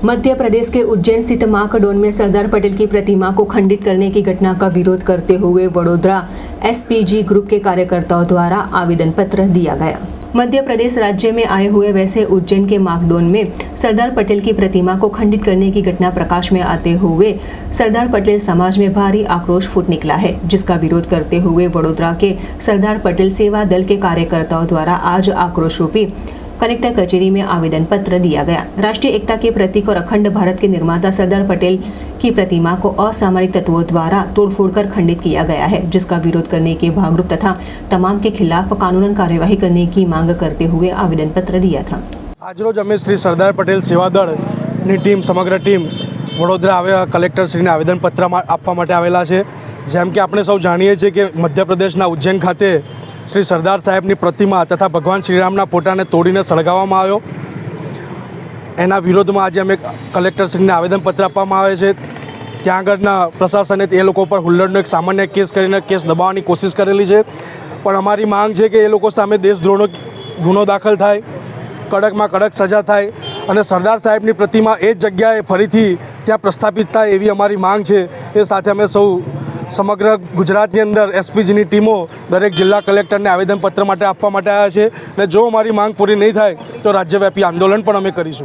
मध्य प्रदेश के उज्जैन स्थित माकडोन में सरदार पटेल की प्रतिमा को खंडित करने की घटना का विरोध करते हुए वडोदरा एसपीजी ग्रुप के कार्यकर्ताओं द्वारा आवेदन पत्र दिया गया। मध्य प्रदेश राज्य में आए हुए वैसे उज्जैन के माकडोन में सरदार पटेल की प्रतिमा को खंडित करने की घटना प्रकाश में आते हुए सरदार पटेल समाज में भारी आक्रोश फूट निकला है, जिसका विरोध करते हुए वडोदरा के सरदार पटेल सेवा दल के कार्यकर्ताओं द्वारा आज आक्रोश रूपी कलेक्टर कचेरी में आवेदन पत्र दिया गया। राष्ट्रीय एकता के प्रतीक और अखंड भारत के निर्माता सरदार पटेल की प्रतिमा को असामरिक तत्वों द्वारा तोड़फोड़ कर खंडित किया गया है, जिसका विरोध करने के भागरूप तथा तमाम के खिलाफ कानूनन कार्यवाही करने की मांग करते हुए आवेदन पत्र दिया था। આજરોજ અમે શ્રી સરદાર પટેલ સેવા દળની ટીમ સમગ્ર ટીમ વડોદરા આવ્યા કલેક્ટરશ્રીને આવેદનપત્ર આપવા માટે આવેલા છે। જેમ કે આપણે સૌ જાણીએ છીએ કે મધ્યપ્રદેશના ઉજ્જૈન ખાતે શ્રી સરદાર સાહેબની પ્રતિમા તથા ભગવાન શ્રીરામના ફોટાને તોડીને સળગાવવામાં આવ્યો। એના વિરોધમાં આજે અમે કલેક્ટરશ્રીને આવેદનપત્ર આપવામાં આવે છે। ત્યાં આગળના પ્રશાસને એ લોકો પર હુલ્લડનો એક સામાન્ય કેસ કરીને કેસ દબાવવાની કોશિશ કરેલી છે, પણ અમારી માંગ છે કે એ લોકો સામે દેશદ્રોહનો ગુનો દાખલ થાય, કડકમાં કડક સજા થાય અને સરદાર સાહેબની પ્રતિમા એ જ જગ્યાએ ફરીથી ત્યાં પ્રસ્થાપિત થાય એવી અમારી માંગ છે। એ સાથે અમે સૌ સમગ્ર ગુજરાતની અંદર એસપીજીની ટીમો દરેક જિલ્લા કલેક્ટરને આવેદનપત્ર માટે આપવા માટે આવ્યા છે અને જો અમારી માંગ પૂરી નહીં થાય તો રાજ્યવ્યાપી આંદોલન પણ અમે કરીશું।